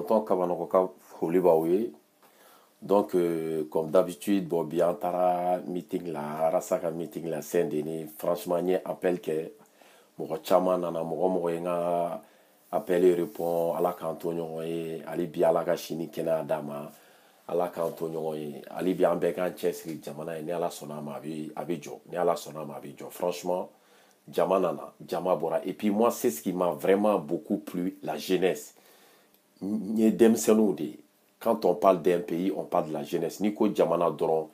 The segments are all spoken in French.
tonton Kamanoka Holibaoui. Donc, comme d'habitude, bon, bien, tara meeting la, rasaka meeting la Saint-Denis, franchement, n'y appel que, mon chaman nana, mon nga appel et répond à la canton, ali bien la gachini kena dama, à la canton, ali bien bekan chesri, jamana, ni ala sonama abijo, ni ala sonama abijo. Franchement, jamanana, jamabora. Et puis moi, c'est ce qui m'a vraiment beaucoup plu, la jeunesse. Quand on parle d'un pays, on parle de la jeunesse. Nico Djamana Doron,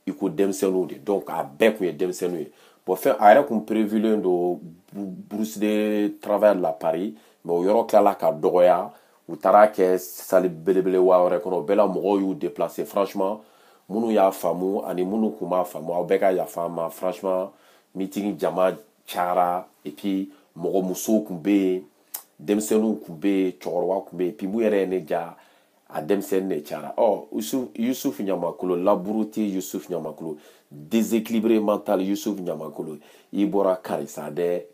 Iko Demsenoudi. Donc, à Bekouye Demsenoudi. Pour faire, à qu'on prévu l'un de Bruce de travail de la Paris, mais au Yoro Klala Kadoya, ou Tarake, Sali Belebele Wawre, qu'on a bela Moroyou déplacé. Franchement, Mounou ya famou, ani Mounou Kuma famou, Obeka ya fama, franchement, meeting Djama Chara, et puis Moro Moussou Koumbe, Demsenou Koumbe, Chorwa Koumbe, et puis Mouyere Neja. A Demsen ne Chara. Oh, Youssouf Nyamakolo, Labourouti Youssouf Nyamakolo, déséquilibré mental Youssouf Nyamakolo, Ibora Karisade,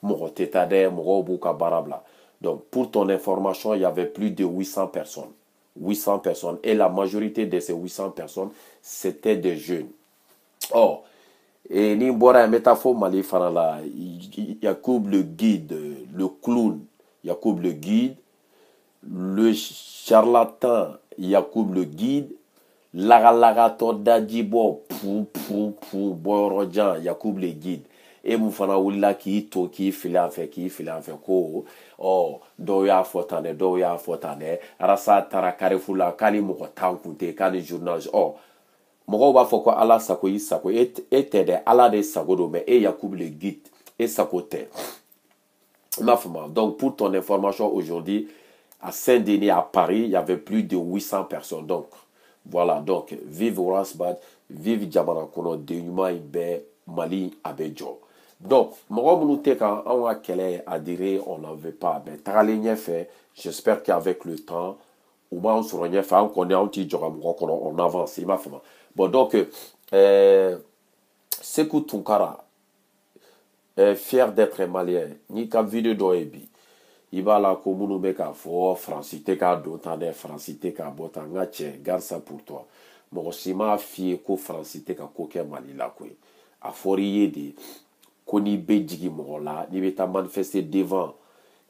Morotetade, Morobouka Barabla. Donc, pour ton information, il y avait plus de 800 personnes. 800 personnes. Et la majorité de ces 800 personnes, c'était des jeunes. Oh, et Nimbora un métaphore Mali Farala, Yacoub le guide, le clown, Yacoub le guide, le charlatan Yacoub le guide, Laga Todadjibo, pou, Borojan, Yacoub le guide. Et Moufana Oula qui file en fait, ko, oh, doya fotane, Rasa Tarakarefula, Kali Mokotankunte, Kali journal, oh, Moroba Foko Allah Sako, et Allah de Sagodo, mais et Yacoub le guide, et Sakote. Donc, pour ton information aujourd'hui, à Saint-Denis, à Paris, il y avait plus de 800 personnes. Donc, voilà. Donc, vive Rasbad, vive Djamanakono, Dénuma Ibe, Mali, Abedjo. Donc, moi, quand on a qu'elle à dire, on n'en veut pas. Mais Taraligne fait, j'espère qu'avec le temps, au moins on se renie, on connaît un petit jour, on avance. Bon, donc, Sekou Tunkara, fier d'être malien, ni qu'à vidéo d'Oebi. Il va la commune beka fo francité ka dotane francité ka botanga che garça pour toi mo sima fie ko francité ka ko ke mali la ko a forier de koni bejigi mo la ni beta manifester devant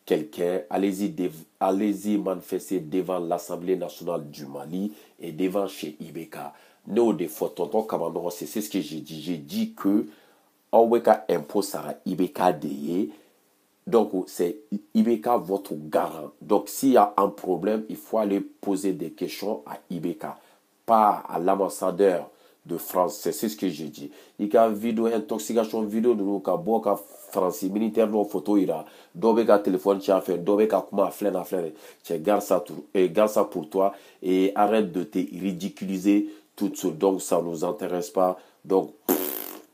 quelqu'un allez-y manifester devant l'Assemblée nationale du Mali et devant chez Ibeka no de photos comme c'est ce que j'ai dit que on weka impôt sara Ibeka de. Donc, c'est Ibeka votre garant. Donc, s'il y a un problème, il faut aller poser des questions à Ibeka, pas à l'ambassadeur de France. C'est ce que j'ai dit. Il y a une vidéo, intoxication vidéo de nous, il France, militaire, de photo, il y a un téléphone, tu as fait, garde ça pour toi et arrête de te ridiculiser tout de suite. Donc, ça ne nous intéresse pas. Donc,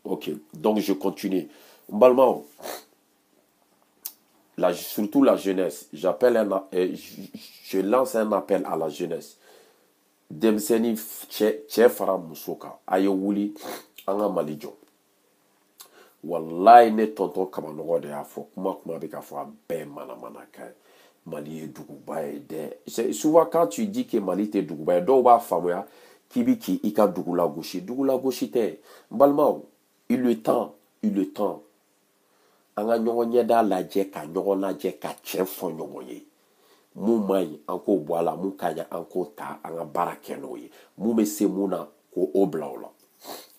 ok. Donc, je continue. Balmao. Surtout la jeunesse, je lance un appel à la jeunesse. Demseni Chefara Musoka, Ayouli, Anga Malijo. Wallahi ne tonton Kamanogo de Afo, kuma beka fo ben manaka. Mali Dougoubaye de. Souvent quand tu dis que Mali te Dougoubaye, doba famoya, kibiki ika Dougoula gauchi te. Balmao, il le temps. Anga ɲɔgɔn ɲɛda lajɛ ka ɲɔgɔn lajɛ ka tiɲɛ fɔ ɲɔgɔn ye mun man ɲi an k'o bɔ a la mun ka ɲi an k'o ta an ka baara kɛ n'o ye mun bɛ se mun na k'o bila o la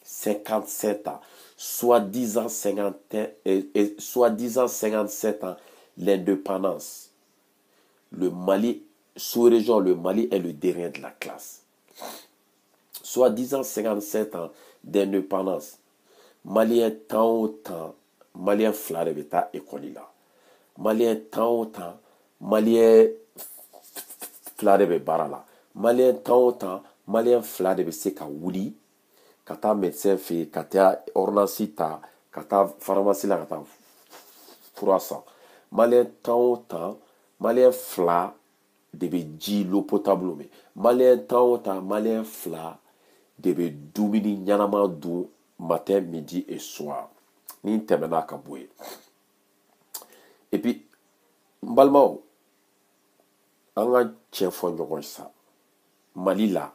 57 ans soi-disant 57 ans l'indépendance le Mali sous-région le Mali est le dernier de la classe soi-disant 57 ans d'indépendance Malien temps au temps Malien fila de bɛ taa école la Malien temps au temps Malien fila de bɛ baara la Malien temps au temps Malien fila de bɛ se ka wuli ka taa médecin fɛ yen ka taa ordonnance ta ka taa pharmacie la ka taa fura san Malien temps au temps Malien fila de bɛ ji l'eau potable min Malien temps au temps Malien fila de bɛ dumuni ɲanama dun matin midi et soir ni tɛmɛna ka bɔ yen et puis n balimaw an ka tiɲɛ fɔ ɲɔgɔn sa Mali la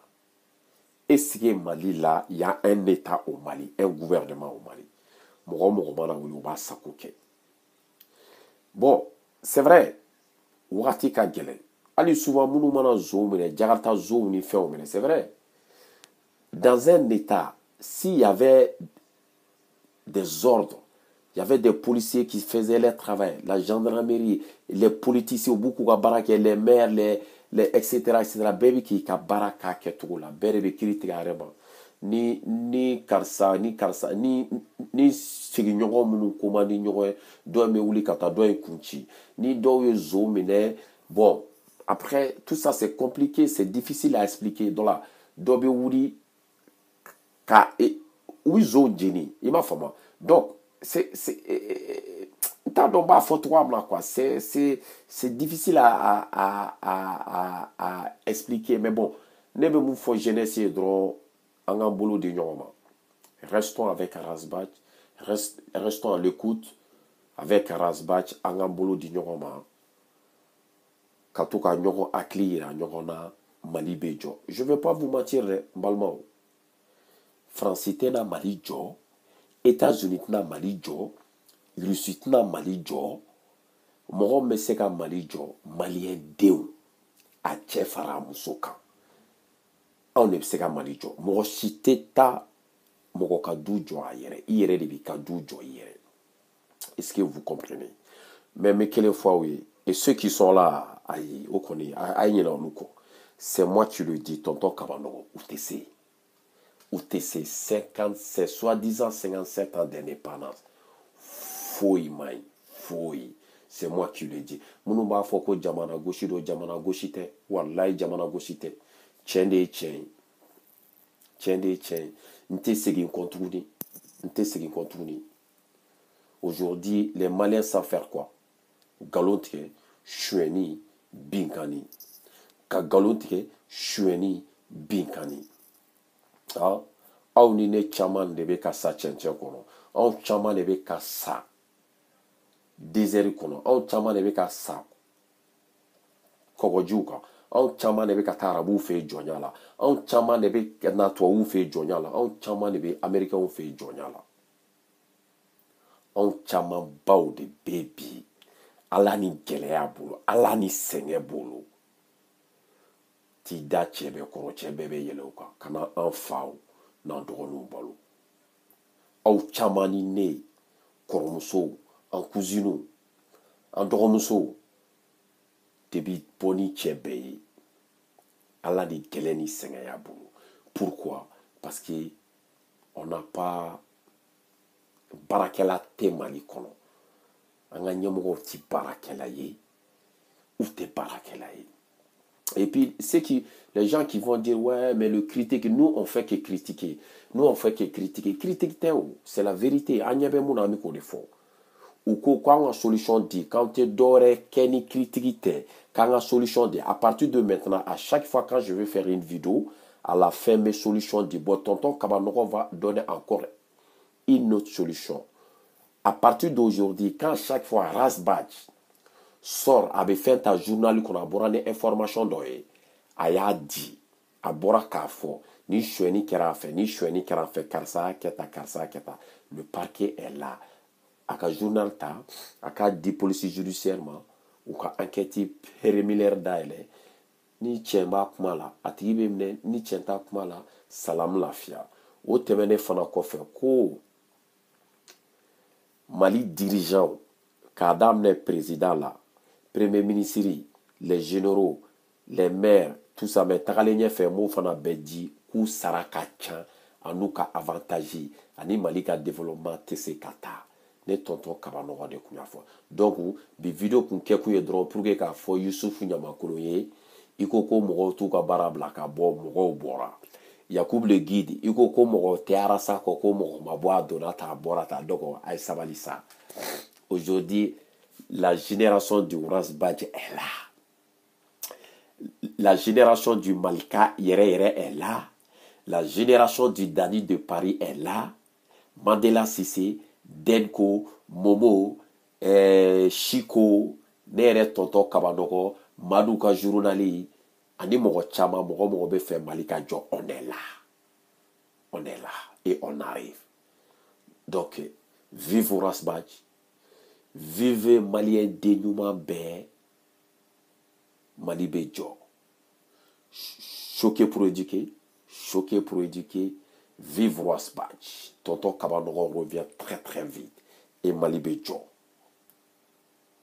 est-ce que Mali la il y a un état au Mali, un gouvernement au Mali? Mɔgɔ mana wuli u b'a sago kɛ. Bon, c'est vrai wagati ka gɛlɛn hali souvent minnu mana zow minɛ jakarta zow ni fɛnw minɛ, c'est vrai. Dans un état, s'il y avait des ordres, il y avait des policiers qui faisaient leur travail, la gendarmerie, les politiciens, beaucoup de barak, les maires, etc., etc., bébé qui ka baraka ketou la, bébé qui areba, ni karsa, ni sigignoro munu komandi nyoro, doit me ouli kata, doit kunchi, ni doit zo mene, bon, après, tout ça c'est compliqué, c'est difficile à expliquer, donc là, doit be ouli, ka, oui, zo djeni, il m'a fait moi. Donc, c'est difficile à expliquer, mais bon, ne me faut jeunesse droit en boulot de nyoma. Restons avec Rasbach, restons à l'écoute avec Rasbach en boulot de nyoma. Katuka nyoro akli na nyona Mali bejo. Je vais pas vous mentir, balmao. France na Mali jo. États-Unis na Mali jo, Russie na Mali jo, mɔgɔ bɛ se ka Mali jɔ maliyɛn denw a cɛ fara muso kan. Anw de bɛ se ka Mali jɔ. Mɔgɔ si tɛ taa mɔgɔ ka du jɔ a yɛrɛ. I yɛrɛ de b'i ka du jɔ i yɛrɛ. Est-ce que vous comprenez? Mais quelle fois oui. Et ceux qui sont là, aïe, au koni, aïe na onuko. C'est moi qui le dis, tonton Kabanogo, ou t'essayes. UTC 57, soi-disant 57 ans d'indépendance. Fouille, man. Fouille. C'est moi qui le dis. Mounouba foko jamana goshi do jamana goshite. Wallahi jamana goshite. Tchende tchen. Tchende tchen. Nte segin kontouni. Nte segin kontouni. Aujourd'hui, les Maliens savent faire quoi? Galontier, choueni, binkani. Ka galontier, choueni, binkani. Aw ni ne caman de bɛ ka sa cɛncɛn kɔnɔ, aw caman de bɛ ka sa désert kɔnɔ, aw caman de bɛ ka sa kɔgɔjiw kan, aw caman de bɛ ka taa arabuw fɛ yen jɔnya la, aw caman de bɛ na tubabuw fɛ yen jɔnya la, aw caman de bɛ américains fɛ yen jɔnya la, aw caman baw de bɛ bi ala ni gɛlɛya bolo, ala ni sɛgɛn bolo, t'i da cɛ bɛɛ kɔrɔ, cɛ bɛɛ bɛ yɛlɛ o kan, kana an faw n'an dɔgɔninw balo. Aw caman ni ne kɔrɔmusow, an cousiniw, an dɔgɔmusow de bi bɔ ni cɛ bɛɛ ye ala ni gɛlɛya ni sɛgɛnya bolo. Pourquoi? Parce que on n'a pas baarakɛla tɛ Mali kɔnɔ, an ka ɲɛmɔgɔw ti baarakɛla ye, u tɛ baarakɛla ye. Et puis, les gens qui vont dire, ouais, mais le critique, nous, on fait que critiquer. Nous, on fait que critiquer. Critiquer, c'est la vérité. Agnebe mon ami qu'on est fort. Ou quand on a solution dit, quand tu es qu'une critique, quand on a solution dit, à partir de maintenant, à chaque fois quand je vais faire une vidéo, à la fin, mes solutions dit, bon, tonton Kabanoko va donner encore une autre solution. À partir d'aujourd'hui, quand chaque fois Rasbach sort avec fait un journal qu'on a borné information d'oeil a y'a dit a bora k'a fɔ ni suɛni kɛra a fɛ ni suɛni kɛra a fɛ karisa kɛta le parquet est là a ka journal ta a ka di police judiciaire ma u ka enquête préliminaire dayɛlɛ ni cɛn b'a kuma la a tigi bɛ minɛ ni cɛn t'a kuma la salam lafiya. O tɛmɛnen fana kɔfɛ ko Mali dirigeant k'a daminɛ président la premier ministre, les généraux, les maires, tout ça, mais tagalen ɲɛfɛ m'o fana bɛ di k'u sara ka ca a n'u ka avantage ani Mali ka développement tɛ se ka taa. Ne tonton Kabanɔgɔ de kun y'a fɔ. Donc bi vidéo kun kɛ kun ye dɔrɔn pour que k'a fɔ Yusufu Ɲamakolo ye i ko mɔgɔw t'u ka baara bila ka bɔ mɔgɔw bɔra. Yakubu le guide i ko mɔgɔ tɛ arasa kɔ ko mɔgɔ ma bɔ a donna ta a bɔra ta donc a ye sabali sa. Aujourd'hui la génération du Rasbach est là. La génération du Malika Yere est là. La génération du Dani de Paris est là. Mandela Sissé, Denko, Momo, Chico, Nere Tonton Kabanoko, Madou ka journali ani mogo chama mogo be fait Mali ka jo, on est là. On est là et on arrive. Donc vive Horace Badji, vive Malien dénouement bé, Mali be jo. Choqué pour éduquer, vive Horace Badji. Tonton Kabanogo revient très très vite et Mali be jo.